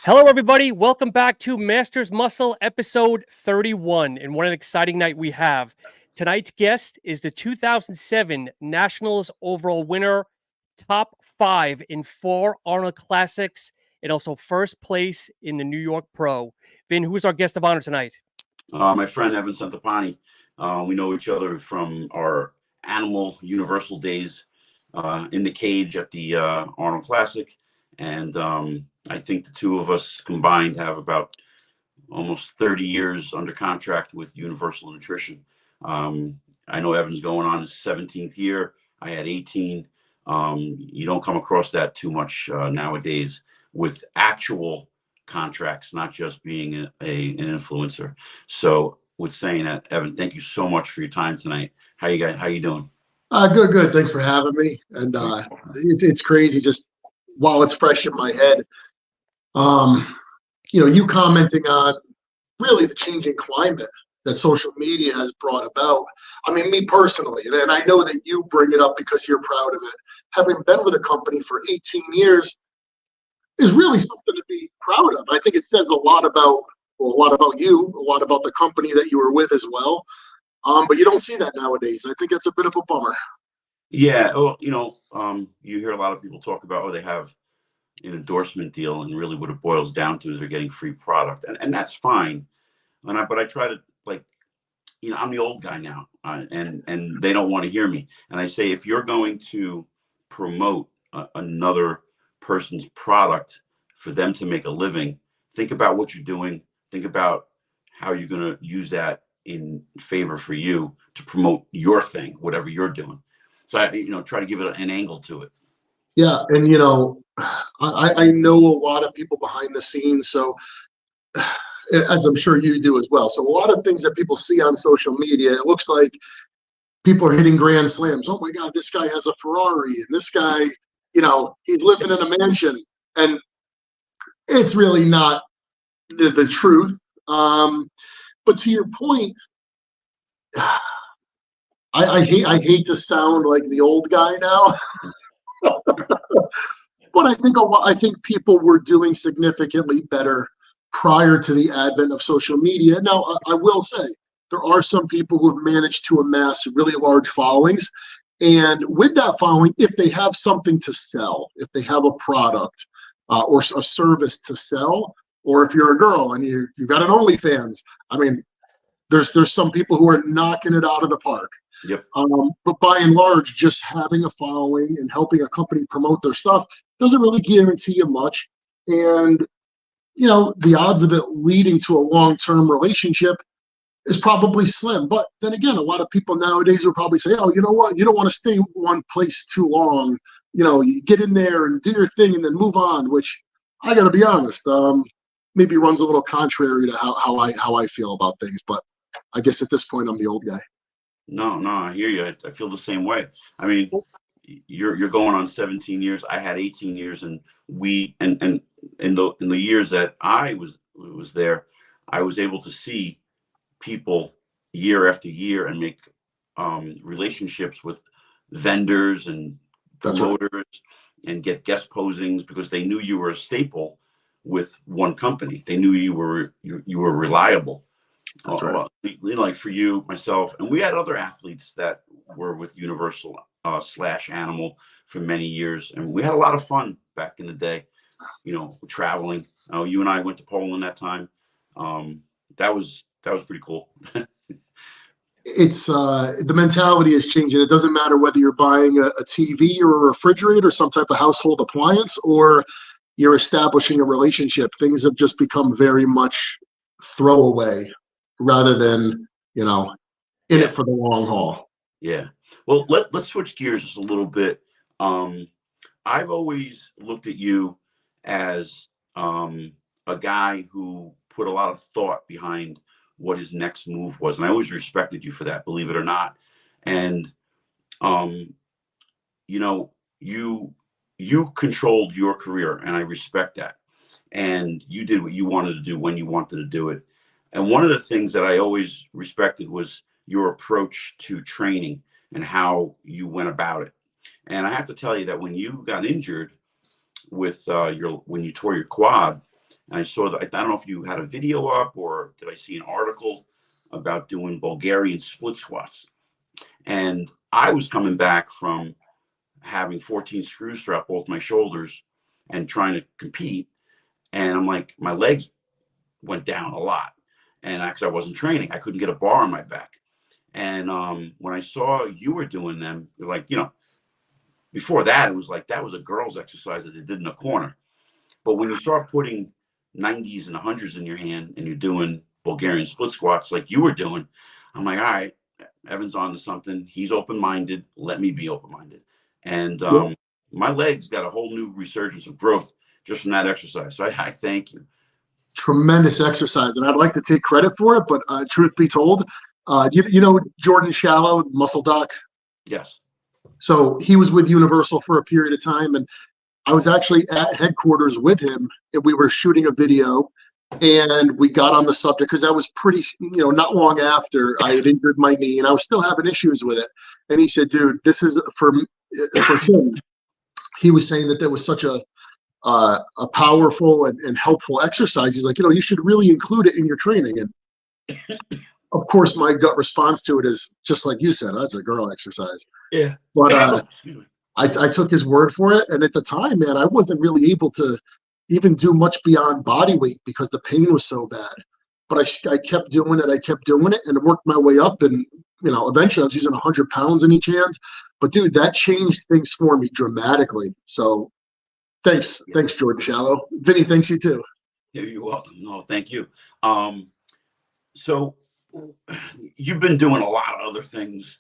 Hello, everybody. Welcome back to Masters Muscle episode 31. And what an exciting night we have. Tonight's guest is the 2007 Nationals overall winner, top 5 in 4 Arnold Classics, and also first place in the New York Pro. Vin, who's our guest of honor tonight? My friend Evan Centopani. We know each other from our animal universal days in the cage at the Arnold Classic. And I think the two of us combined have about almost 30 years under contract with Universal Nutrition. I know Evan's going on his 17th year. I had 18. You don't come across that too much nowadays with actual contracts, not just being an influencer. So with saying that, Evan, thank you so much for your time tonight. How you doing? Good. Thanks for having me. And it's crazy just while it's fresh in my head. You commenting on really the changing climate that social media has brought about. I mean, me personally, and I know that you bring it up because you're proud of it. Having been with a company for 18 years is really something to be proud of. I think it says a lot about you, a lot about the company that you were with as well. But you don't see that nowadays. I think it's a bit of a bummer. Yeah. Well, you hear a lot of people talk about, they have an endorsement deal, and really what it boils down to is they're getting free product, and that's fine. But I try to, I'm the old guy now, and they don't want to hear me. And I say, if you're going to promote another person's product for them to make a living, think about what you're doing. Think about how you're going to use that in favor for you to promote your thing, whatever you're doing. So I, try to give it an angle to it. Yeah, and I know a lot of people behind the scenes, so as I'm sure you do as well. So a lot of things that people see on social media, it looks like people are hitting grand slams. Oh my God, this guy has a Ferrari, and this guy, he's living in a mansion, and it's really not the truth. But to your point, I hate to sound like the old guy now. But I think people were doing significantly better prior to the advent of social media. Now, I will say there are some people who have managed to amass really large followings. And with that following, if they have something to sell, if they have a product or a service to sell, or if you're a girl and you've got an OnlyFans, I mean, there's some people who are knocking it out of the park. Yep. But by and large, just having a following and helping a company promote their stuff doesn't really guarantee you much. And, the odds of it leading to a long-term relationship is probably slim. But then again, a lot of people nowadays will probably say, oh, you know what? You don't want to stay one place too long. You get in there and do your thing and then move on, which I got to be honest, maybe runs a little contrary to how I feel about things. But I guess at this point, I'm the old guy. No, I hear you. I feel the same way. I mean, you're going on 17 years. I had 18 years, and in the years that I was there, I was able to see people year after year and make relationships with vendors and promoters and get guest posings because they knew you were a staple with one company. They knew you were reliable. That's right. Like for you, myself, and we had other athletes that were with Universal / Animal for many years, and we had a lot of fun back in the day. Traveling. You and I went to Poland that time. That was pretty cool. It's the mentality is changing. It doesn't matter whether you're buying a TV or a refrigerator, some type of household appliance, or you're establishing a relationship. Things have just become very much throwaway rather than, in it for the long haul. Yeah. Well, let's switch gears just a little bit. I've always looked at you as a guy who put a lot of thought behind what his next move was. And I always respected you for that, believe it or not. And, you controlled your career, and I respect that. And you did what you wanted to do when you wanted to do it. And one of the things that I always respected was your approach to training and how you went about it. And I have to tell you that when you got injured with when you tore your quad And I saw that, I don't know if you had a video up or did I see an article about doing Bulgarian split squats. And I was coming back from having 14 screws throughout both my shoulders and trying to compete. And I'm like, my legs went down a lot. And actually, I wasn't training. I couldn't get a bar on my back. And when I saw you were doing them, like, before that, it was like that was a girl's exercise that they did in a corner. But when you start putting 90s and 100s in your hand and you're doing Bulgarian split squats like you were doing, I'm like, all right, Evan's on to something. He's open-minded. Let me be open-minded. And my legs got a whole new resurgence of growth just from that exercise. So I thank you. Tremendous exercise, and I'd like to take credit for it, but truth be told, you know Jordan Shallow, Muscle Doc? Yes. So he was with Universal for a period of time, and I was actually at headquarters with him, and we were shooting a video, and we got on the subject because that was pretty, not long after I had injured my knee, and I was still having issues with it. And he said, dude, this is for him. He was saying that there was such a powerful and helpful exercise. He's like, you should really include it in your training. And of course, my gut response to it is just like you said, that's a girl exercise. Yeah. But I took his word for it. And at the time, man, I wasn't really able to even do much beyond body weight because the pain was so bad. But I kept doing it. And it worked my way up. And, eventually I was using 100 pounds in each hand. But, dude, that changed things for me dramatically. So thanks, Jordan Shallow. Vinny, thanks you too. Yeah, you're welcome. No, thank you. So you've been doing a lot of other things,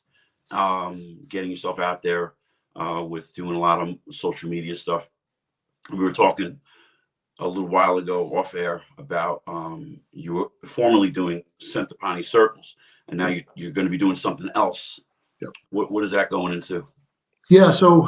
getting yourself out there with doing a lot of social media stuff. We were talking a little while ago off air about you were formerly doing Centopani Circles, and now you're going to be doing something else. Yep. What is that going into? Yeah, so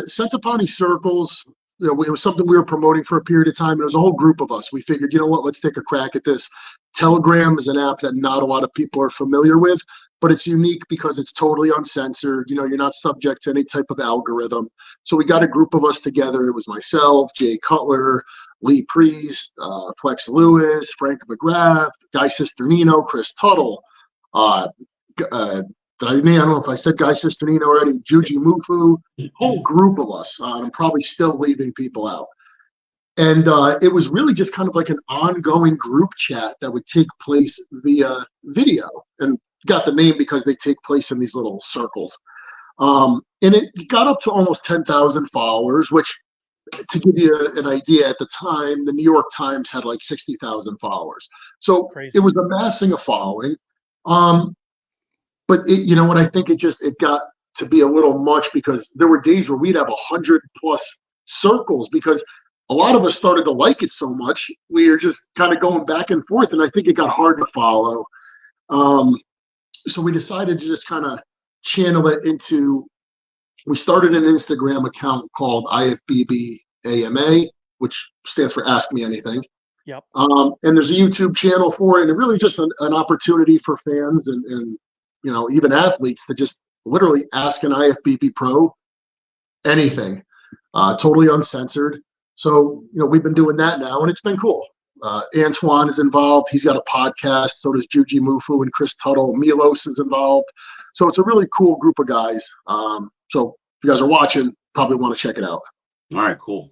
Centopani Circles, it was something we were promoting for a period of time. It was a whole group of us. We figured, you know what, let's take a crack at this. Telegram is an app that not a lot of people are familiar with, but it's unique because it's totally uncensored. You're not subject to any type of algorithm. So we got a group of us together. It was myself, Jay Cutler, Lee Priest, Flex Lewis, Frank McGrath, Guy Cisternino, Chris Tuttle. I don't know if I said Guy Cisternino already, Juji Mufu, whole group of us. I'm probably still leaving people out. And it was really just kind of like an ongoing group chat that would take place via video, and got the name because they take place in these little circles. And it got up to almost 10,000 followers, which, to give you an idea, at the time, the New York Times had like 60,000 followers. So Crazy. It was amassing a following. But what I think it got to be a little much because there were days where we'd have 100+ circles because a lot of us started to like it so much. We were just kind of going back and forth, and I think it got hard to follow. So we decided to just kind of channel it into. We started an Instagram account called IFBB AMA, which stands for Ask Me Anything. Yep. And there's a YouTube channel for it, and really just an opportunity for fans and even athletes to just literally ask an IFBB pro anything, totally uncensored. So, we've been doing that now, and it's been cool. Antoine is involved. He's got a podcast. So does Juji Mufu and Chris Tuttle. Milos is involved. So it's a really cool group of guys. So if you guys are watching, probably want to check it out. All right, cool.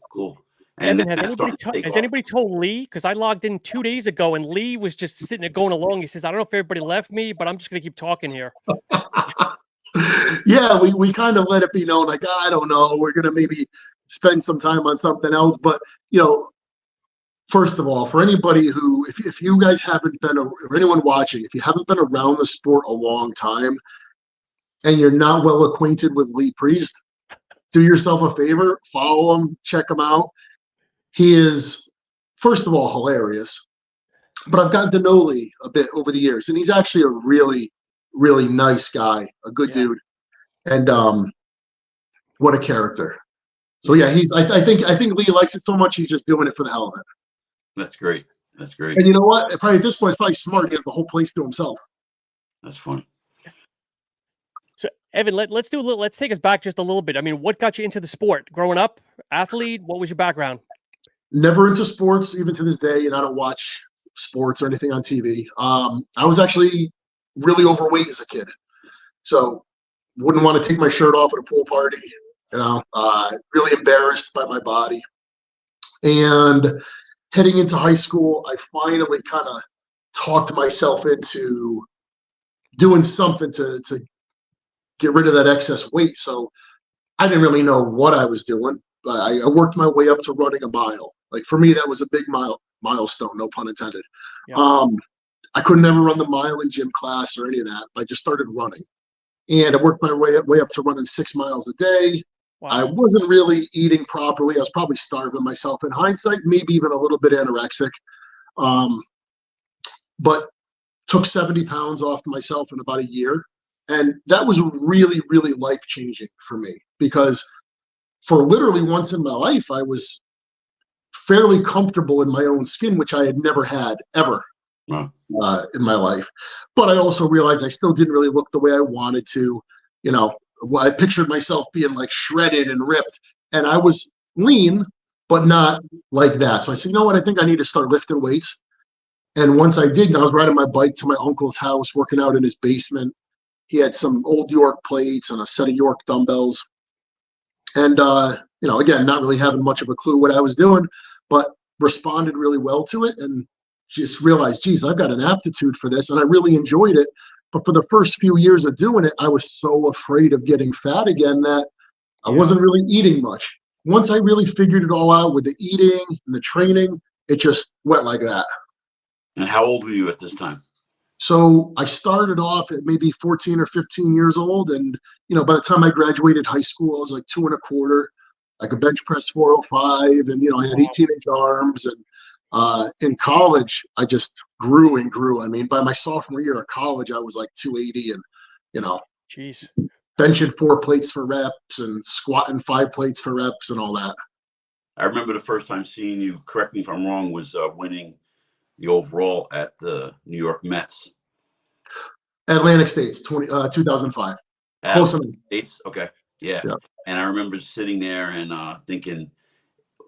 And Evan, has anybody told Lee? Because I logged in 2 days ago, and Lee was just sitting there going along. He says, I don't know if everybody left me, but I'm just going to keep talking here. Yeah, we kind of let it be known, like, I don't know, we're going to maybe spend some time on something else. But, first of all, for anybody who, if you guys haven't been, or anyone watching, if you haven't been around the sport a long time and you're not well acquainted with Lee Priest, do yourself a favor, follow him, check him out. He is, first of all, hilarious, but I've gotten to know Lee a bit over the years, and he's actually a really, really nice guy, a good dude, and what a character. So yeah, I think Lee likes it so much he's just doing it for the hell of it. That's great. And you know what? Probably at this point, it's probably smart. He has the whole place to himself. That's funny. So Evan, let's take us back just a little bit. I mean, what got you into the sport? Growing up, athlete? What was your background? Never into sports, even to this day, and I don't watch sports or anything on TV. I was actually really overweight as a kid, so wouldn't want to take my shirt off at a pool party. Really embarrassed by my body. And heading into high school, I finally kind of talked myself into doing something to get rid of that excess weight. So I didn't really know what I was doing, but I worked my way up to running a mile. Like for me, that was a big milestone, no pun intended. Yeah. I could never run the mile in gym class or any of that. I just started running, and I worked my way up to running 6 miles a day. Wow. I wasn't really eating properly. I was probably starving myself in hindsight, maybe even a little bit anorexic. But took 70 pounds off myself in about a year. And that was really, really life-changing for me, because for literally once in my life, I was fairly comfortable in my own skin, which I had never had ever in my life. But I also realized I still didn't really look the way I wanted to. I pictured myself being like shredded and ripped, and I was lean, but not like that. So I said, you know what? I think I need to start lifting weights. And once I did, I was riding my bike to my uncle's house, working out in his basement. He had some old York plates and a set of York dumbbells. And, again, not really having much of a clue what I was doing, but responded really well to it and just realized, geez, I've got an aptitude for this. And I really enjoyed it. But for the first few years of doing it, I was so afraid of getting fat again that I wasn't really eating much. Once I really figured it all out with the eating and the training, it just went like that. And how old were you at this time? So I started off at maybe 14 or 15 years old. And, by the time I graduated high school, I was like 2.25. I could bench press 405. And, I had 18-inch arms. And in college, I just grew and grew. I mean, by my sophomore year of college, I was like 280 and, Jeez. benching 4 plates for reps and squatting 5 plates for reps and all that. I remember the first time seeing you, correct me if I'm wrong, was winning the overall at the New York Mets. Atlantic States, 2005. Close enough. States? Okay. Yeah. And I remember sitting there and thinking,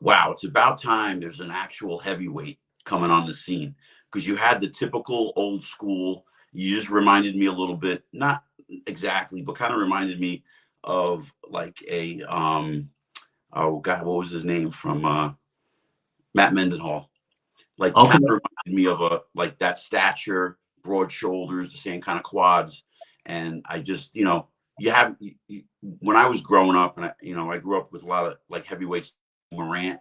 wow, it's about time there's an actual heavyweight coming on the scene. Because you had the typical old school, you just reminded me a little bit, not exactly, but kind of reminded me of like a, oh God, what was his name from Matt Mendenhall? Like kind of reminded me of like that stature, broad shoulders, the same kind of quads. And I just, when I was growing up, and I grew up with a lot of like heavyweights, Morant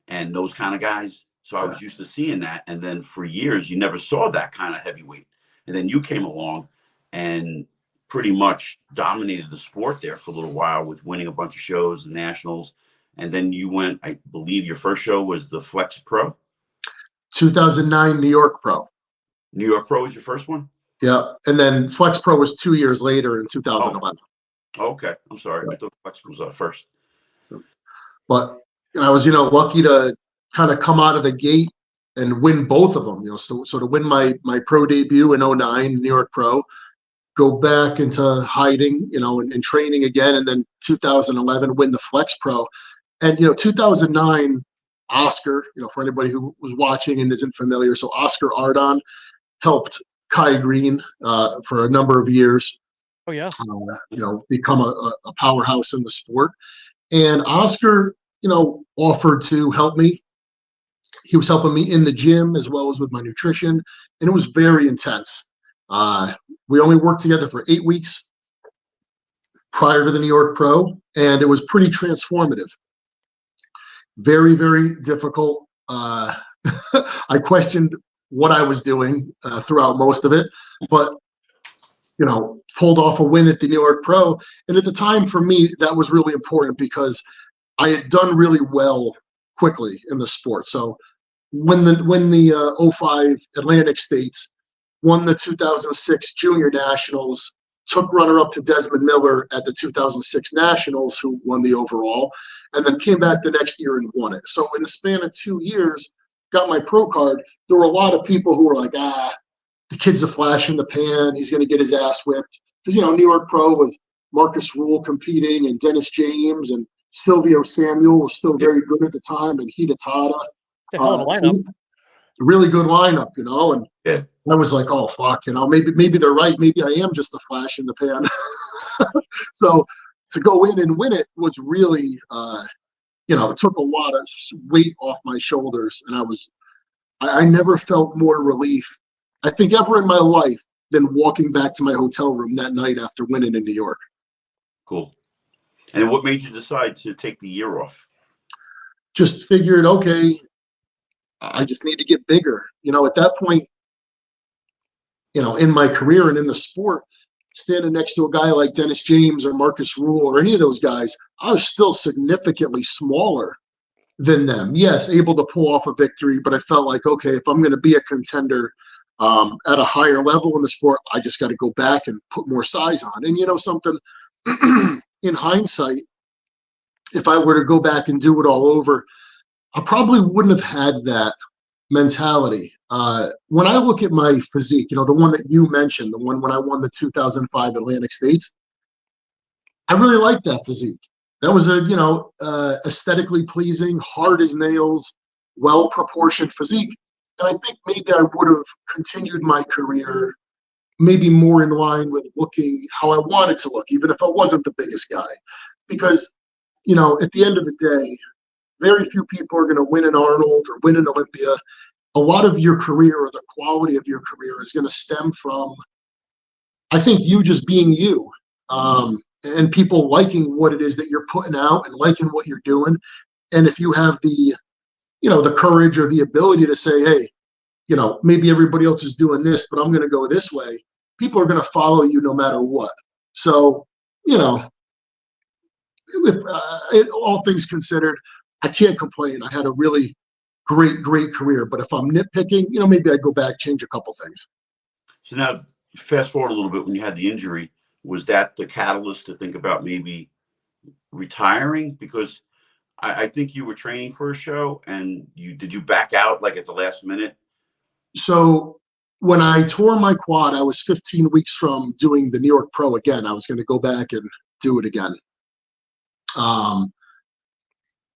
and those kind of guys. So I was used to seeing that. And then for years, you never saw that kind of heavyweight. And then you came along and pretty much dominated the sport there for a little while with winning a bunch of shows, the nationals. And then you went, I believe your first show was the Flex Pro. 2009 New York Pro. New York Pro was your first one? Yeah. And then Flex Pro was 2 years later in 2011. Oh, okay. I'm sorry. I thought Flex was first. But I was, lucky to kind of come out of the gate and win both of them, so to win my pro debut in 2009, New York Pro, go back into hiding, and training again. And then 2011, win the Flex Pro. And, 2009, Oscar, for anybody who was watching and isn't familiar. So Oscar Ardon helped Kai Green for a number of years. Oh, yeah. Become a powerhouse in the sport. And Oscar, offered to help me. He was helping me in the gym as well as with my nutrition. And it was very intense. We only worked together for 8 weeks prior to the New York Pro. And it was pretty transformative. Very, very difficult. I questioned what I was doing throughout most of it, but pulled off a win at the New York Pro. And at the time, for me, that was really important because I had done really well quickly in the sport. So when the 05 Atlantic States won the 2006 Junior Nationals, took runner-up to Desmond Miller at the 2006 Nationals, who won the overall, and then came back the next year and won it. So in the span of 2 years, got my pro card. There were a lot of people who were like, the kid's a flash in the pan. He's going to get his ass whipped. Because, New York Pro was Marcus Rule competing and Dennis James and Silvio Samuel was still Yep. very good at the time, and Hidetada. It's a hell of a lineup. Really good lineup, you know, and Yeah. I was like, oh fuck, you know, maybe they're right. Maybe I am just a flash in the pan. So to go in and win it was really, you know, it took a lot of weight off my shoulders, and I never felt more relief, I think, ever in my life than walking back to my hotel room that night after winning in New York. Cool. And what made you decide to take the year off? Just figured, okay, I just need to get bigger. You know, at that point, you know, in my career and in the sport, standing next to a guy like Dennis James or Marcus Rule or any of those guys, I was still significantly smaller than them. Yes, able to pull off a victory, but I felt like, okay, if I'm going to be a contender at a higher level in the sport, I just got to go back and put more size on. And you know something, in hindsight, if I were to go back and do it all over, I probably wouldn't have had that mentality. When I look at my physique, you know, the one that you mentioned, the one when I won the 2005 Atlantic States, I really liked that physique. That was a, you know, aesthetically pleasing, hard as nails, well-proportioned physique. And I think maybe I would have continued my career maybe more in line with looking how I wanted to look, even if I wasn't the biggest guy. Because, you know, at the end of the day, very few people are going to win an Arnold or win an Olympia. A lot of your career, or the quality of your career, is going to stem from, I think, you just being you, and people liking what it is that you're putting out and liking what you're doing. And if you have the, you know, the courage or the ability to say, hey, you know, maybe everybody else is doing this, but I'm going to go this way, people are going to follow you no matter what. So, you know, with all things considered, I can't complain. I had a really great career. But if I'm nitpicking, you know, maybe I'd go back, change a couple things. So now, fast forward a little bit, when you had the injury, was that the catalyst to think about maybe retiring? Because I think you were training for a show, and did you back out like at the last minute? So when I tore my quad, I was 15 weeks from doing the New York Pro again. I was going to go back and do it again. I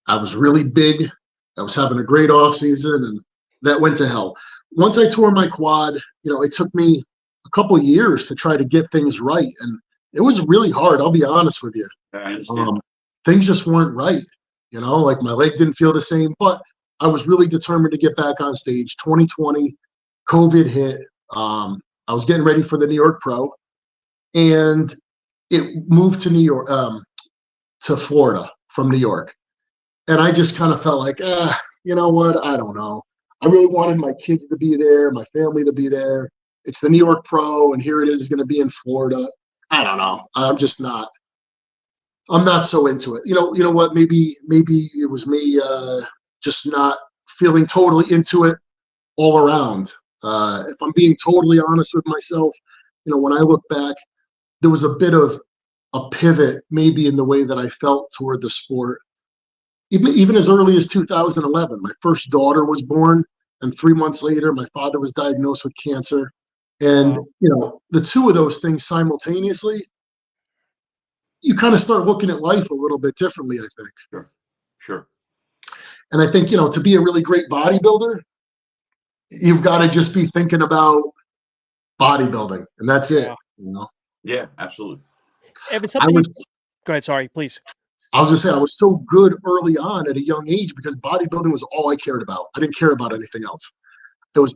was really big. I was having a great off season, and that went to hell. Once I tore my quad, you know, it took me a couple of years to try to get things right, and it was really hard. I'll be honest with you. I understand. Things just weren't right. You know, like my leg didn't feel the same, but I was really determined to get back on stage. 2020, COVID hit. I was getting ready for the New York Pro, and it moved to New York, to Florida from New York. And I just kind of felt like, you know what? I don't know. I really wanted my kids to be there, my family to be there. It's the New York Pro, and here it is going to be in Florida. I don't know. I'm not so into it. You know what? Maybe it was me just not feeling totally into it all around. If I'm being totally honest with myself, you know, when I look back, there was a bit of a pivot maybe in the way that I felt toward the sport. Even as early as 2011, my first daughter was born, and 3 months later, my father was diagnosed with cancer. And, you know, the two of those things simultaneously, you kind of start looking at life a little bit differently, I think. Sure. And I think, you know, to be a really great bodybuilder, you've got to just be thinking about bodybuilding, and that's it. You know? Yeah, absolutely. Evan, go ahead. Sorry, please. I was just saying, I was so good early on at a young age because bodybuilding was all I cared about. I didn't care about anything else.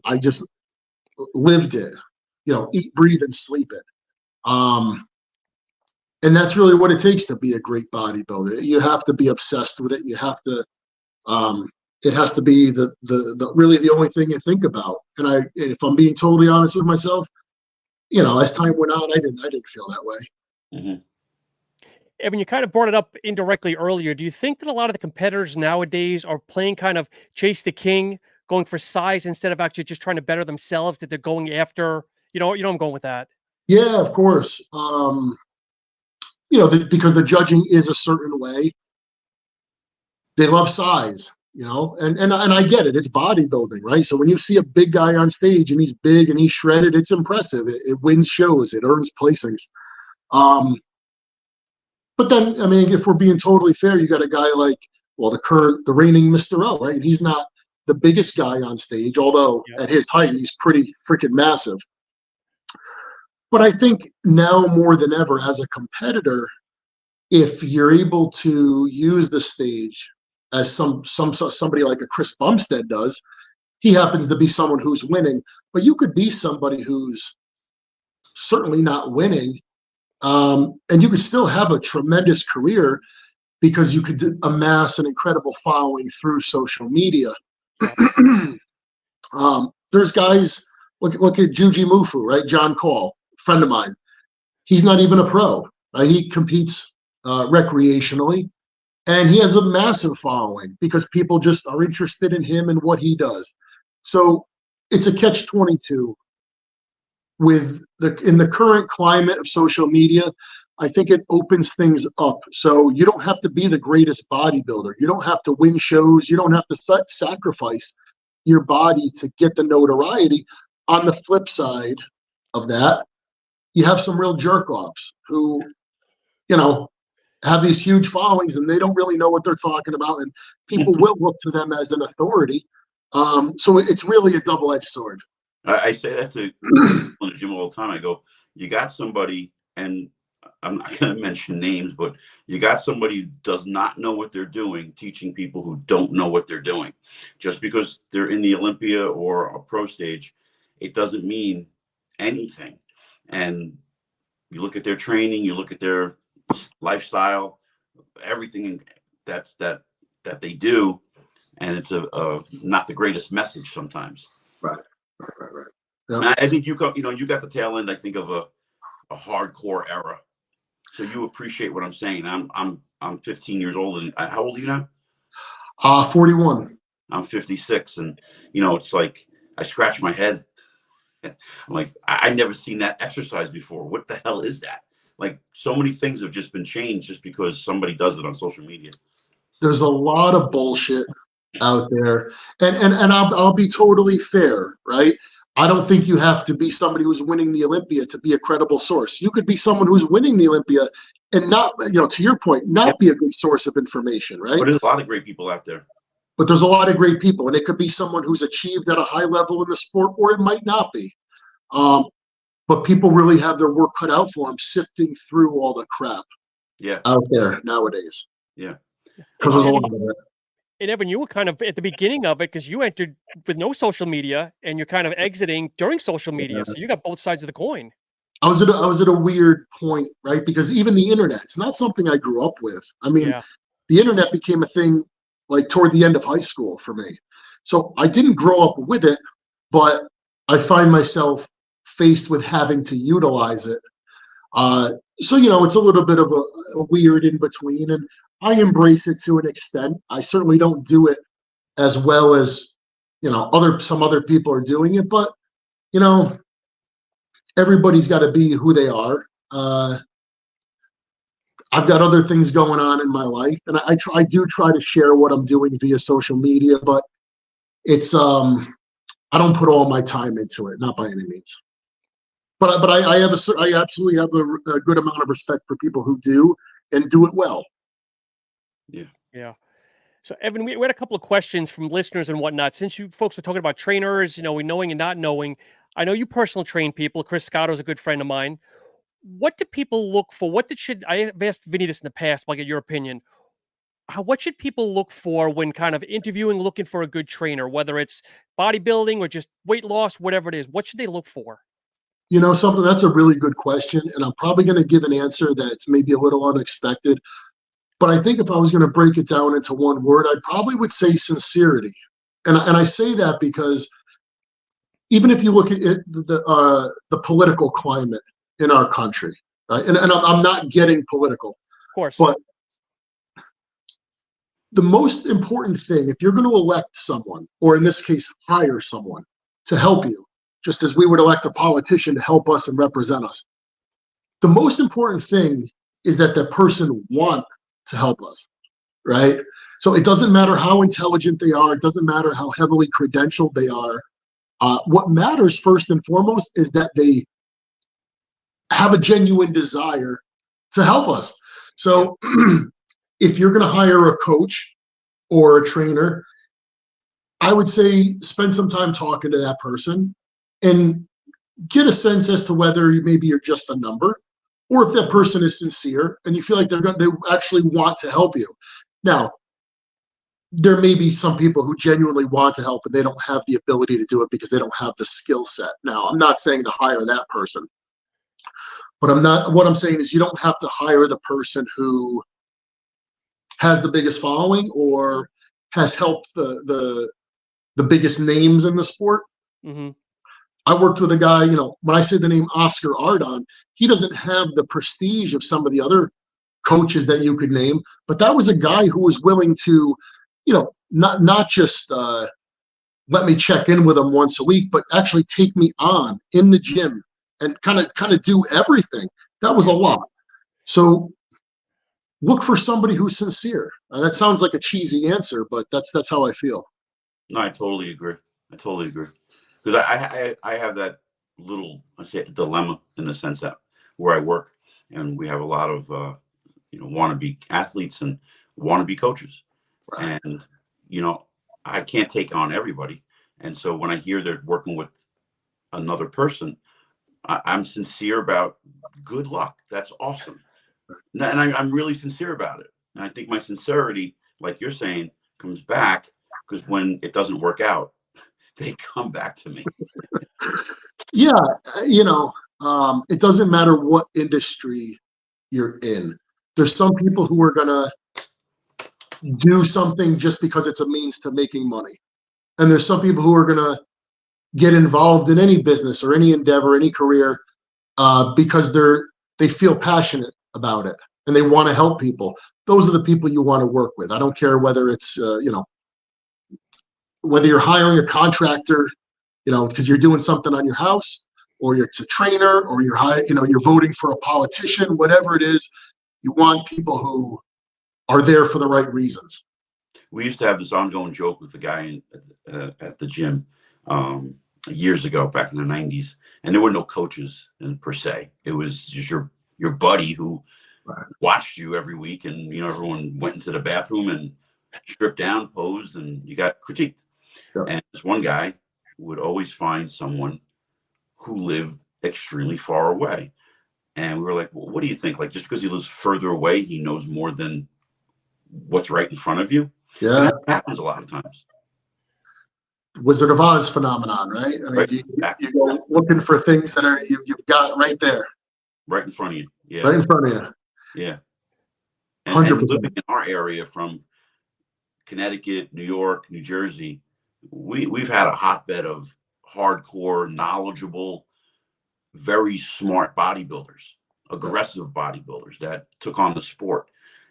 I just lived it, you know, eat, breathe, and sleep it. And that's really what it takes to be a great bodybuilder. You have to be obsessed with it. You have to, it has to be the really the only thing you think about. And if I'm being totally honest with myself, you know, as time went on, I didn't feel that way. Mm-hmm. Evan, you kind of brought it up indirectly earlier. Do you think that a lot of the competitors nowadays are playing kind of chase the king, going for size instead of actually just trying to better themselves, that they're going after, you know, I'm going with that? Yeah, of course. You know, because the judging is a certain way. They love size, you know, and I get it. It's bodybuilding, right? So when you see a big guy on stage and he's big and he's shredded, it's impressive. It wins shows. It earns placings. But then, I mean, if we're being totally fair, you got a guy like, well, the reigning Mr. O, right? He's not the biggest guy on stage, although at his height, he's pretty freaking massive. But I think now more than ever, as a competitor, if you're able to use the stage as somebody like a Chris Bumstead does, he happens to be someone who's winning, but you could be somebody who's certainly not winning, and you could still have a tremendous career because you could amass an incredible following through social media. There's guys, look at Juji Mufu, right? John Call, friend of mine. He's not even a pro. He competes recreationally, and he has a massive following because people just are interested in him and what he does. So it's a catch-22 in the current climate of social media. I think it opens things up. So you don't have to be the greatest bodybuilder. You don't have to win shows. You don't have to sacrifice your body to get the notoriety. On the flip side of that, you have some real jerk-offs who, have these huge followings and they don't really know what they're talking about, and people will look to them as an authority. So it's really a double-edged sword. I say that to the gym all the time. I go, you got somebody, and I'm not going to mention names, but you got somebody who does not know what they're doing, teaching people who don't know what they're doing. Just because they're in the Olympia or a pro stage, it doesn't mean anything. And you look at their training, you look at their lifestyle, everything that they do, and it's not the greatest message sometimes. Right. Yep. I think you got the tail end, I think, of a hardcore era. So you appreciate what I'm saying. I'm 15 years old, and how old are you now? 41. I'm 56, and it's like I scratch my head. I'm like, I never seen that exercise before. What the hell is that? Like, so many things have just been changed just because somebody does it on social media. There's a lot of bullshit out there, and I'll be totally fair, right? I don't think you have to be somebody who's winning the Olympia to be a credible source. You could be someone who's winning the Olympia and not, to your point, not be a good source of information, right? But there's a lot of great people out there. But there's a lot of great people, and it could be someone who's achieved at a high level in the sport, or it might not be. But people really have their work cut out for them, sifting through all the crap out there nowadays. Yeah. Because there's a lot of it. And Evan, you were kind of at the beginning of it because you entered with no social media, and you're kind of exiting during social media. Yeah. So you got both sides of the coin. I was at a weird point, right? Because even the internet, it's not something I grew up with. I mean, the internet became a thing like toward the end of high school for me. So I didn't grow up with it, but I find myself faced with having to utilize it. So, it's a little bit of a weird in between, and I embrace it to an extent. I certainly don't do it as well as, some other people are doing it, but, everybody's got to be who they are. I've got other things going on in my life, and I do try to share what I'm doing via social media, but it's, I don't put all my time into it, not by any means. But I absolutely have a good amount of respect for people who do and do it well. Yeah. So Evan, we had a couple of questions from listeners and whatnot. Since you folks were talking about trainers, knowing and not knowing, I know you personal train people. Chris Scotto's a good friend of mine. What do people look for? I have asked Vinny this in the past, but I'll get your opinion. What should people look for when kind of interviewing, looking for a good trainer, whether it's bodybuilding or just weight loss, whatever it is? What should they look for? Something that's a really good question, and I'm probably going to give an answer that's maybe a little unexpected. But I think if I was going to break it down into one word, I probably would say sincerity. And I say that because even if you look at the political climate in our country, right? And I'm not getting political, of course, but the most important thing, if you're going to elect someone, or in this case, hire someone to help you, just as we would elect a politician to help us and represent us, the most important thing is that the person want to help us, right? So it doesn't matter how intelligent they are. It doesn't matter how heavily credentialed they are. What matters first and foremost is that they have a genuine desire to help us. So if you're going to hire a coach or a trainer, I would say spend some time talking to that person and get a sense as to whether maybe you're just a number, or if that person is sincere and you feel like they actually want to help you. Now, there may be some people who genuinely want to help, but they don't have the ability to do it because they don't have the skill set. Now, I'm not saying to hire that person, but what I'm saying is you don't have to hire the person who has the biggest following or has helped the biggest names in the sport. Mm-hmm. I worked with a guy, when I say the name Oscar Ardon, he doesn't have the prestige of some of the other coaches that you could name, but that was a guy who was willing to, not just let me check in with him once a week, but actually take me on in the gym and kind of do everything. That was a lot. So look for somebody who's sincere. That sounds like a cheesy answer, but that's how I feel. No, I totally agree. Because I have that little, I say, dilemma in the sense that where I work, and we have a lot of wannabe athletes and wannabe coaches, right. And I can't take on everybody, and so when I hear they're working with another person, I'm sincere about good luck. That's awesome, and I'm really sincere about it. And I think my sincerity, like you're saying, comes back because when it doesn't work out, they come back to me. Yeah, it doesn't matter what industry you're in. There's some people who are gonna do something just because it's a means to making money, and there's some people who are gonna get involved in any business or any endeavor, any career, because they feel passionate about it and they want to help people. Those are the people you want to work with. I don't care whether it's whether you're hiring a contractor, because you're doing something on your house, or you're a trainer, or you're voting for a politician, whatever it is, you want people who are there for the right reasons. We used to have this ongoing joke with the guy at the gym years ago, back in the 90s, and there were no coaches per se. It was just your buddy who watched you every week, and everyone went into the bathroom and stripped down, posed, and you got critiqued. Yep. And this one guy would always find someone who lived extremely far away. And we were like, well, what do you think? Like, just because he lives further away, he knows more than what's right in front of you? Yeah. And that happens a lot of times. Wizard of Oz phenomenon, right? I mean, right. You go looking for things that you've got right there. Right in front of you. Yeah. Right in front of you. Yeah. 100%. And living in our area from Connecticut, New York, New Jersey, we've had a hotbed of hardcore, knowledgeable, very smart bodybuilders, aggressive bodybuilders that took on the sport.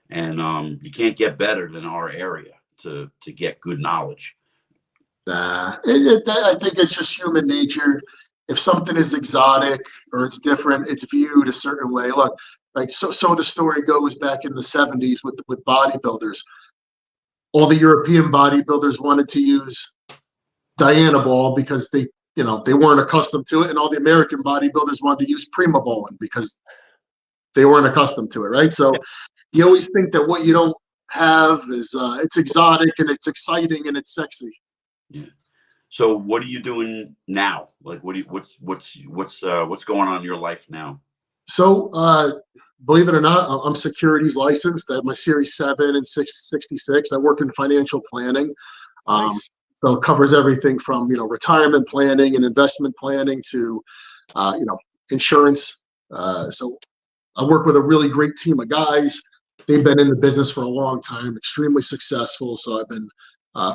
And you can't get better than our area to get good knowledge. I think it's just human nature. If something is exotic or it's different, it's viewed a certain way. Look, so the story goes back in the 70s with bodybuilders. All the European bodybuilders wanted to use Diana ball because they weren't accustomed to it, and all the American bodybuilders wanted to use Prima balling because they weren't accustomed to it, right? So you always think that what you don't have is it's exotic and it's exciting and it's sexy. Yeah. So what are you doing now? Like, what's going on in your life now? So believe it or not, I'm securities licensed. I have my Series 7 and 666. I work in financial planning. Nice. So it covers everything from retirement planning and investment planning to insurance. So I work with a really great team of guys. They've been in the business for a long time, extremely successful. So I've been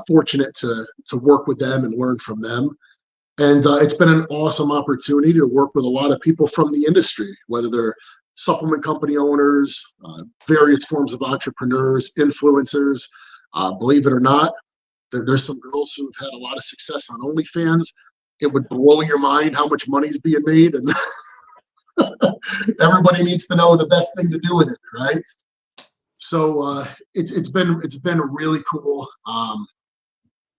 fortunate to work with them and learn from them. And it's been an awesome opportunity to work with a lot of people from the industry, whether they're supplement company owners, various forms of entrepreneurs, influencers. Believe it or not, there's some girls who've had a lot of success on OnlyFans. It would blow your mind how much money's being made, and everybody needs to know the best thing to do with it, right? So it's been really cool.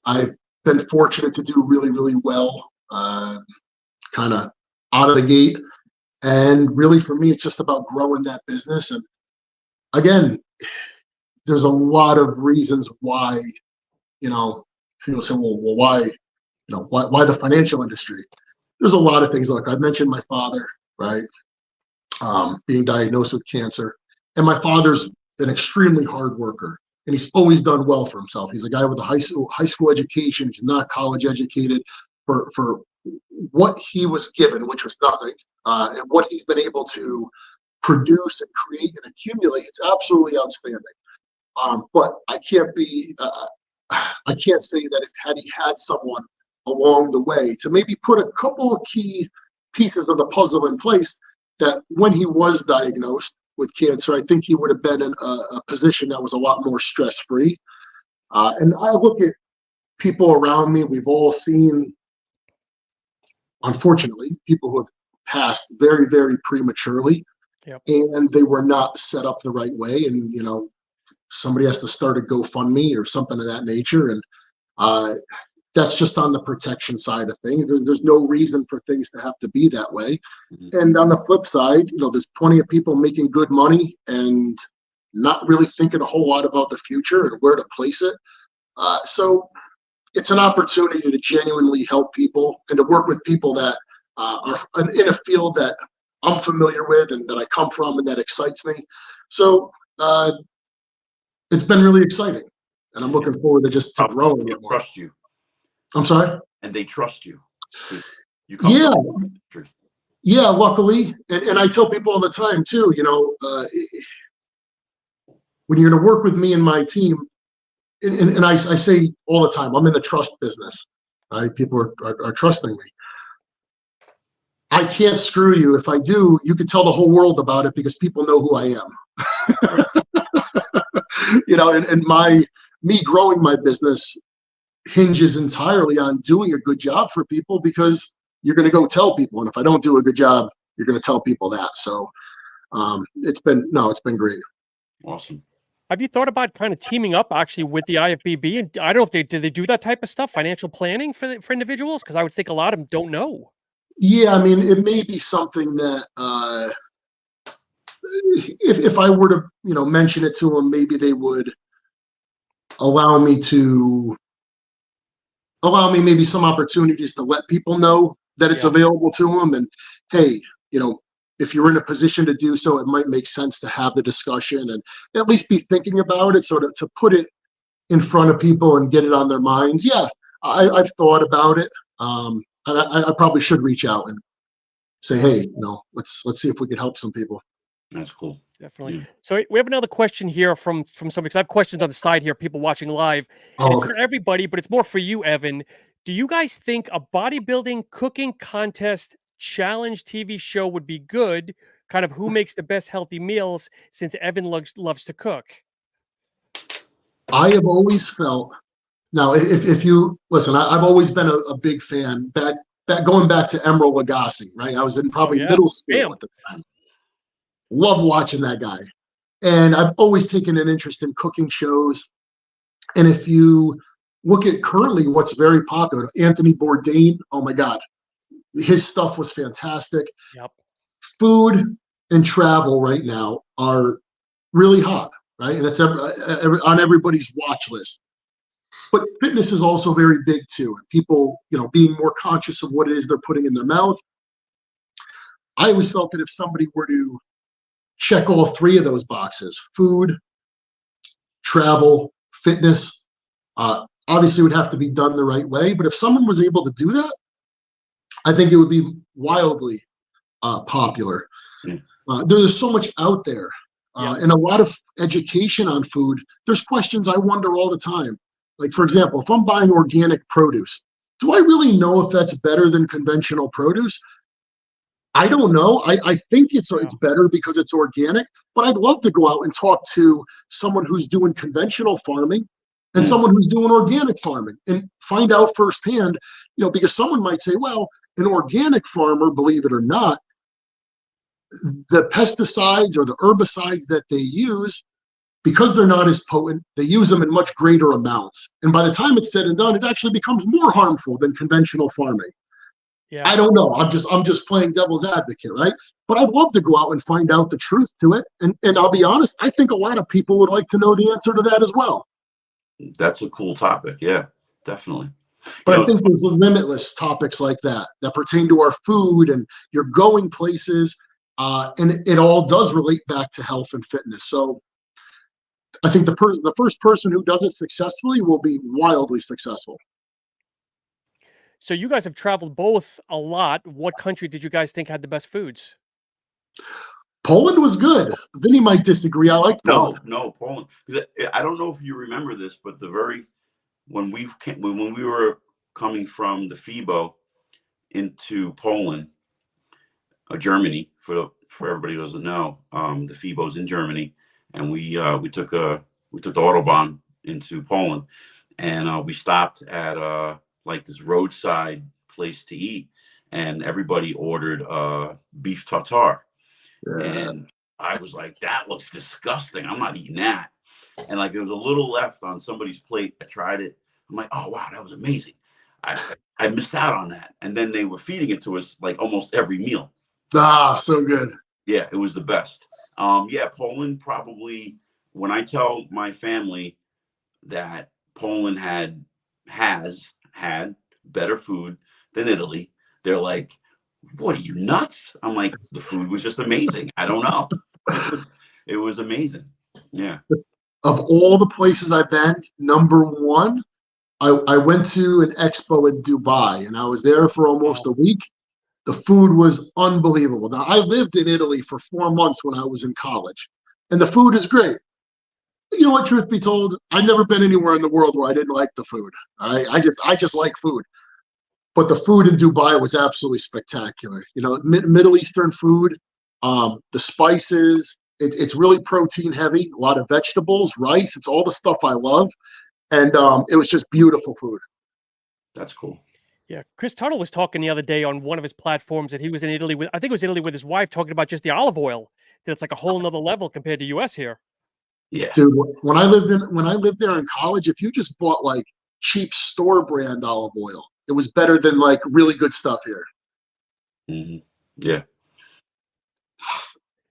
I've been fortunate to do really, really well, kind of out of the gate. And really, for me, it's just about growing that business. And again, there's a lot of reasons why, people say, well, why, why the financial industry? There's a lot of things. Like I mentioned my father, right? Being diagnosed with cancer. And my father's an extremely hard worker, and he's always done well for himself. He's a guy with a high school education. He's not college educated. For what he was given, which was nothing, and what he's been able to produce and create and accumulate, it's absolutely outstanding. But I can't say that if had he had someone along the way to maybe put a couple of key pieces of the puzzle in place, that when he was diagnosed with cancer, I think he would have been in a position that was a lot more stress-free. And I look at people around me, we've all seen, unfortunately, people who have passed very, very prematurely. Yep. And they were not set up the right way. And, somebody has to start a GoFundMe or something of that nature. And that's just on the protection side of things. There's no reason for things to have to be that way. Mm-hmm. And on the flip side, there's plenty of people making good money and not really thinking a whole lot about the future and where to place it. So it's an opportunity to genuinely help people and to work with people that are in a field that I'm familiar with and that I come from and that excites me. So it's been really exciting, and I'm looking forward to just growing it more. Trust you. I'm sorry? And they trust you. You come from yeah, luckily. And I tell people all the time, too, when you're going to work with me and my team, and I say all the time, I'm in the trust business. Right? People are trusting me. I can't screw you. If I do, you can tell the whole world about it because people know who I am. And me growing my business hinges entirely on doing a good job for people, because you're going to go tell people. And if I don't do a good job, you're going to tell people that. So it's been great. Awesome. Have you thought about kind of teaming up actually with the IFBB? And I don't know if do they do that type of stuff, financial planning for individuals? Because I would think a lot of them don't know. Yeah, I mean, it may be something that if I were to, mention it to them, maybe they would allow me maybe some opportunities to let people know that it's available to them. And hey, if you're in a position to do so, it might make sense to have the discussion and at least be thinking about it. So to put it in front of people and get it on their minds. Yeah, I've thought about it. And I probably should reach out and say, hey, let's see if we could help some people. That's cool. Definitely. Yeah. So we have another question here from somebody, because I have questions on the side here, people watching live. And it's for everybody, but it's more for you, Evan. Do you guys think a bodybuilding cooking contest challenge TV show would be good? Kind of who makes the best healthy meals, since Evan loves to cook? I have always felt, now if you listen, I've always been a big fan, going back to Emeril Lagasse, right? I was in probably middle school at the time. Love watching that guy. And I've always taken an interest in cooking shows. And if you look at currently what's very popular, Anthony Bourdain, oh my God, his stuff was fantastic. Yep. Food and travel right now are really hot, right? And that's on everybody's watch list. But fitness is also very big too. And people, being more conscious of what it is they're putting in their mouth. I always felt that if somebody were to check all three of those boxes, food, travel, fitness, obviously it would have to be done the right way. But if someone was able to do that, I think it would be wildly popular. There's so much out there and a lot of education on food. There's questions I wonder all the time. Like, for example, if I'm buying organic produce, do I really know if that's better than conventional produce? I don't know. I think it's better because it's organic, but I'd love to go out and talk to someone who's doing conventional farming and someone who's doing organic farming and find out firsthand, because someone might say, well, an organic farmer, believe it or not, the pesticides or the herbicides that they use, because they're not as potent, they use them in much greater amounts. And by the time it's said and done, it actually becomes more harmful than conventional farming. Yeah. I don't know. I'm just playing devil's advocate, right? But I'd love to go out and find out the truth to it. And I'll be honest, I think a lot of people would like to know the answer to that as well. That's a cool topic. Yeah, definitely. But I think there's limitless topics like that pertain to our food, and you're going places, and it all does relate back to health and fitness. So I think the first person who does it successfully will be wildly successful. So you guys have traveled both a lot. What country did you guys think had the best foods? Poland was good. Vinny might disagree. I like Poland. No, Poland. I don't know if you remember this, but when we were coming from the FIBO into Poland, Germany, for everybody who doesn't know, the FIBO's in Germany, and we took the Autobahn into Poland, and we stopped at like this roadside place to eat, and everybody ordered beef tartare. Yeah. And I was like, that looks disgusting. I'm not eating that. And like, there was a little left on somebody's plate. I tried it. I'm like, oh, wow, that was amazing. I missed out on that. And then they were feeding it to us like almost every meal. Ah, so good. Yeah, it was the best. Yeah, Poland probably, when I tell my family that Poland has had better food than Italy, they're like, what are you, nuts? I'm like, the food was just amazing. I don't know. It was amazing. Yeah. Of all the places I've been, number one, I went to an expo in Dubai, and I was there for almost a week. The food was unbelievable. Now, I lived in Italy for 4 months when I was in college, and the food is great. You know what, truth be told, I've never been anywhere in the world where I didn't like the food. I just like food. But the food in Dubai was absolutely spectacular. You know, Middle Eastern food, the spices, it's really protein heavy, a lot of vegetables, rice. It's all the stuff I love. And it was just beautiful food. That's cool. Yeah, Chris Tuttle was talking the other day on one of his platforms that he was in Italy with, I think it was Italy with his wife, talking about just the olive oil, that it's like a whole nother level compared to US here. Yeah. Dude, when I lived there in college, if you just bought like cheap store brand olive oil, it was better than like really good stuff here. Mm-hmm. Yeah.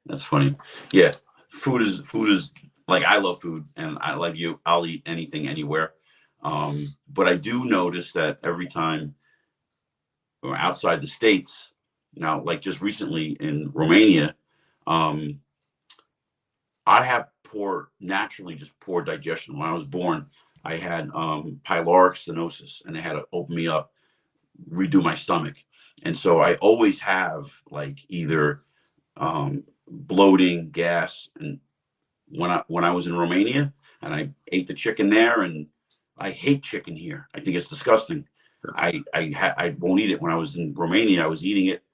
That's funny. Yeah. Food is like, I love food, and I like you. I'll eat anything anywhere. But I do notice that every time we're outside the States, now, like just recently in Romania, I have naturally poor digestion. When I was born, I had pyloric stenosis, and they had to open me up, redo my stomach. And so I always have like either bloating, gas. And when I was in Romania and I ate the chicken there, and I hate chicken here. I think it's disgusting. I won't eat it. When I was in Romania, I was eating it.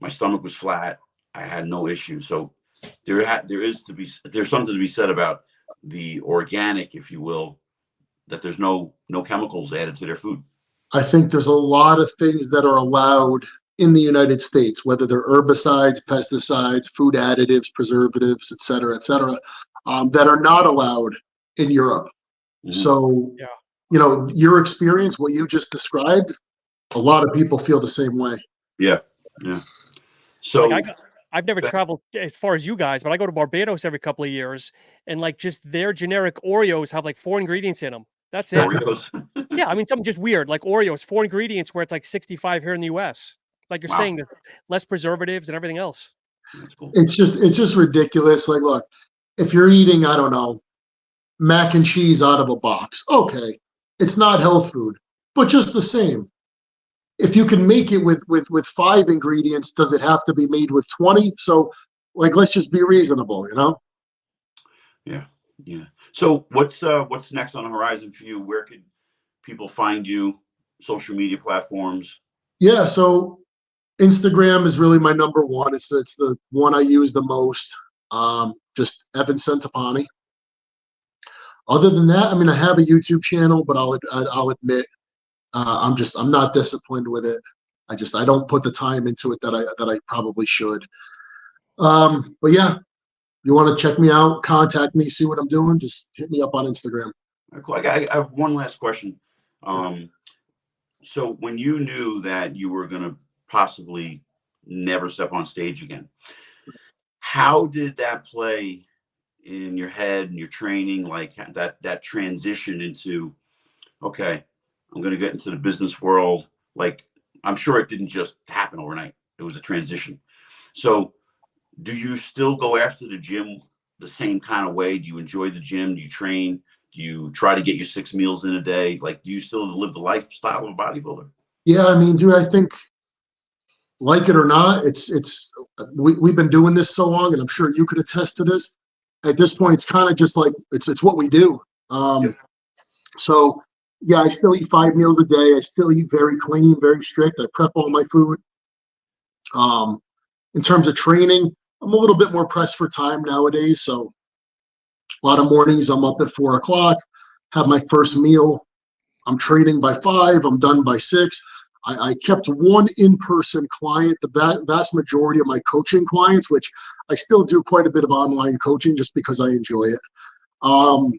My stomach was flat. I had no issue. So there's something to be said about the organic, if you will, that there's no chemicals added to their food. I think there's a lot of things that are allowed in the United States, whether they're herbicides, pesticides, food additives, preservatives, et cetera, that are not allowed in Europe. Mm-hmm. So, yeah. You know, your experience, what you just described, a lot of people feel the same way. Yeah. So like I've never traveled as far as you guys, but I go to Barbados every couple of years, and like just their generic Oreos have like 4 ingredients in them. That's it. Oreos. Yeah, I mean, something just weird, like Oreos, 4 ingredients where it's like 65 here in the US. Like you're saying, less preservatives and everything else. That's cool. It's just ridiculous. Like, look, if you're eating, I don't know, mac and cheese out of a box, okay, it's not health food, but just the same. If you can make it with 5 ingredients, does it have to be made with 20? So, like, let's just be reasonable, you know? Yeah. So what's next on the horizon for you? Where could people find you? Social media platforms? Yeah, so Instagram is really my number one. It's the one I use the most. Just Evan Centopani. Other than that, I mean, I have a YouTube channel, but I'll admit, I'm not disciplined with it. I don't put the time into it that I probably should. But yeah, you want to check me out, contact me, see what I'm doing, just hit me up on Instagram. Cool. I have one last question. So when you knew that you were going to possibly never step on stage again. How did that play in your head and your training, like that transition into, okay, I'm going to get into the business world? Like, I'm sure it didn't just happen overnight. It was a transition. So do you still go after the gym the same kind of way? Do you enjoy the gym? Do you train? Do you try to get your 6 meals in a day? Like, do you still live the lifestyle of a bodybuilder? Yeah, I mean, dude, I think, like it or not, we've been doing this so long, and I'm sure you could attest to this. At this point, it's kind of just like it's what we do. Yep. So yeah, I still eat 5 meals a day. I still eat very clean, very strict. I prep all my food. In terms of training, I'm a little bit more pressed for time nowadays. So a lot of mornings I'm up at 4 o'clock, have my first meal. I'm training by 5. I'm done by 6. I kept one in-person client. The vast majority of my coaching clients, which I still do quite a bit of online coaching just because I enjoy it. I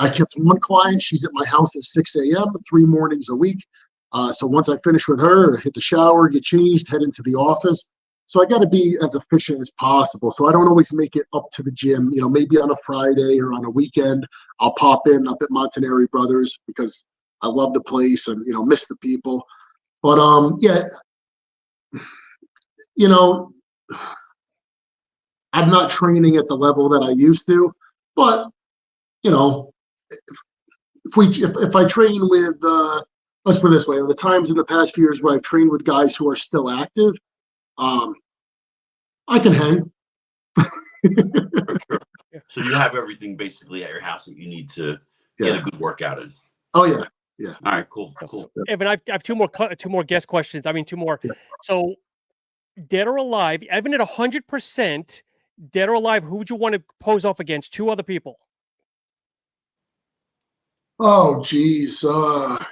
kept one client. She's at my house at 6 a.m., 3 mornings a week. So once I finish with her, I hit the shower, get changed, head into the office. So I got to be as efficient as possible. So I don't always make it up to the gym. You know, maybe on a Friday or on a weekend, I'll pop in up at Montanari Brothers because I love the place and, you know, miss the people. But yeah, you know, I'm not training at the level that I used to. But, you know, if I train with, let's put it this way, the times in the past few years where I've trained with guys who are still active, I can hang. Sure. So you have everything basically at your house that you need to get a good workout in. Oh yeah, yeah. All right, cool. Evan, I have two more guest questions. I mean, 2 more. Yeah. So, dead or alive, Evan at 100%, dead or alive, who would you want to pose off against? 2 other people. Oh geez. I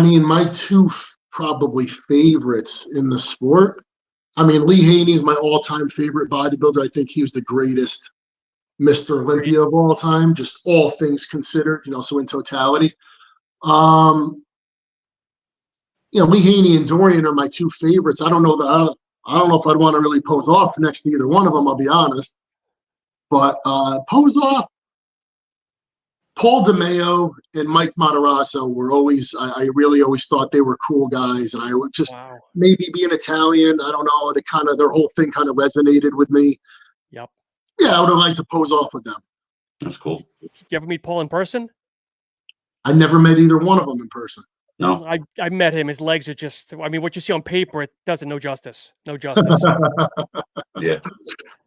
mean, my 2 probably favorites in the sport. I mean, Lee Haney is my all-time favorite bodybuilder. I think he was the greatest Mr. Olympia of all time, just all things considered, you know, so in totality. You know, Lee Haney and Dorian are my 2 favorites. I don't know if I'd want to really pose off next to either one of them, I'll be honest. But pose off, Paul DeMeo and Mike Matarazzo were always, I really always thought they were cool guys. And I would just, maybe being Italian, I don't know, their whole thing kind of resonated with me. Yep. Yeah, I would have liked to pose off with them. That's cool. You ever meet Paul in person? I never met either one of them in person. No. I met him. His legs are just, I mean, what you see on paper, it does no justice. No justice. Yeah.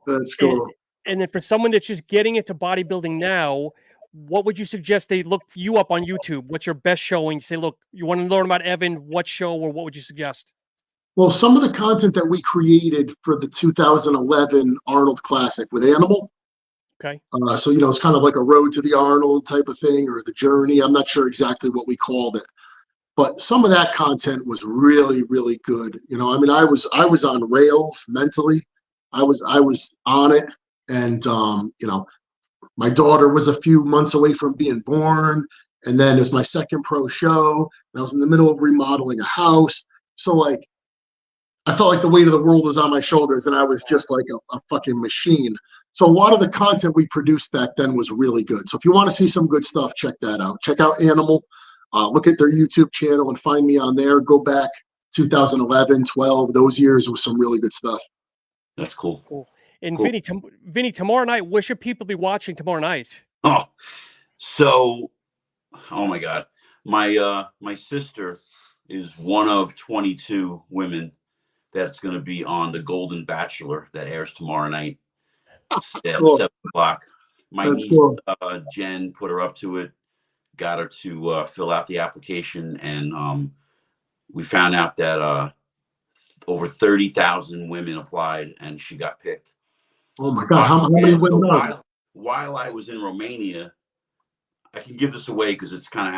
That's cool. And then for someone that's just getting into bodybuilding now, what would you suggest they look you up on YouTube? What's your best showing? Say, look, you want to learn about Evan, what show or what would you suggest? Well, some of the content that we created for the 2011 Arnold Classic with Animal. Okay. So, you know, it's kind of like a road to the Arnold type of thing, or the journey. I'm not sure exactly what we called it, but some of that content was really, really good. You know, I mean, I was on rails mentally. I was on it. And, you know, my daughter was a few months away from being born. And then it was my second pro show. And I was in the middle of remodeling a house. So, like, I felt like the weight of the world was on my shoulders, and I was just like a fucking machine. So a lot of the content we produced back then was really good. So if you want to see some good stuff, check that out. Check out Animal. Look at their YouTube channel and find me on there. Go back 2011, 12, those years with some really good stuff. That's cool. Cool. And Cool. Vinny, tomorrow night, what should people be watching tomorrow night? Oh my God. My sister is one of 22 women that's going to be on the Golden Bachelor that airs tomorrow night at Cool. 7 o'clock. My That's niece, cool. Jen, put her up to it, got her to fill out the application, and we found out that over 30,000 women applied, and she got picked. Oh my God, how many women are? While I was in Romania, I can give this away because it's kind of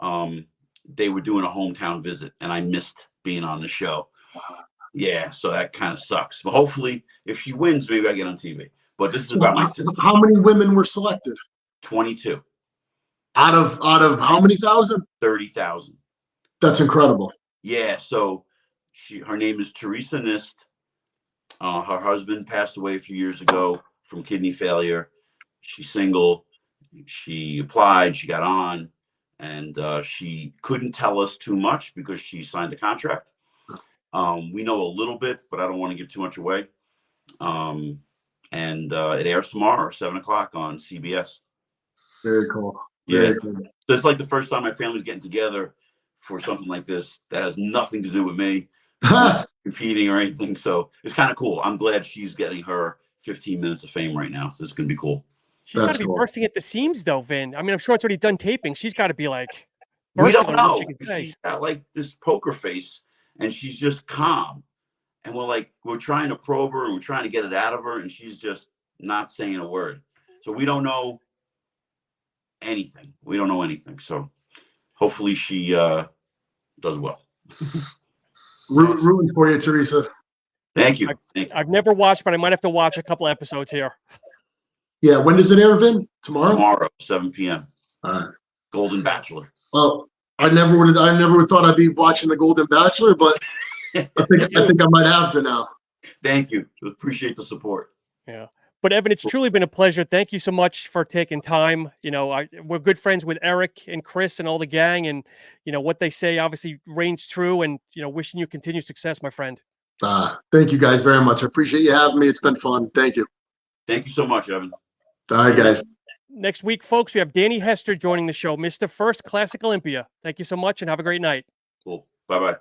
out. They were doing a hometown visit, and I missed being on the show. Yeah, so that kind of sucks. But hopefully, if she wins, maybe I get on TV. But this is about my sister. How many women were selected? 22. Out of how many thousand? 30,000. That's incredible. Yeah. So her name is Teresa Nist. Her husband passed away a few years ago from kidney failure. She's single. She applied. She got on, and she couldn't tell us too much because she signed a contract. We know a little bit, but I don't want to give too much away. And it airs tomorrow, 7:00 on CBS. Very cool. Yeah. Very cool. So it's like the first time my family's getting together for something like this that has nothing to do with me competing or anything. So it's kind of cool. I'm glad she's getting her 15 minutes of fame right now. So this is going to be cool. She's got to be bursting at the seams, though, Vin. I mean, I'm sure it's already done taping. She's got to be like, we don't on know. what she can say. She's got like this poker face, and she's just calm. And we're trying to probe her, and we're trying to get it out of her, and she's just not saying a word. So we don't know anything. We don't know anything. So hopefully she does well. Rooting for you, Teresa. Thank you. I've never watched, but I might have to watch a couple episodes here. Yeah, when does it air, Vin? Tomorrow? Tomorrow, 7 p.m. All right. Golden Bachelor. Oh, I never would have thought I'd be watching the Golden Bachelor, but I think I might have to now. Thank you. Appreciate the support. Yeah. But Evan, it's truly been a pleasure. Thank you so much for taking time. You know, we're good friends with Eric and Chris and all the gang, and you know what they say obviously reigns true. And you know, wishing you continued success, my friend. Thank you guys very much. I appreciate you having me. It's been fun. Thank you. Thank you so much, Evan. All right, guys. Next week, folks, we have Danny Hester joining the show, Mr. First Classic Olympia. Thank you so much, and have a great night. Cool. Bye-bye.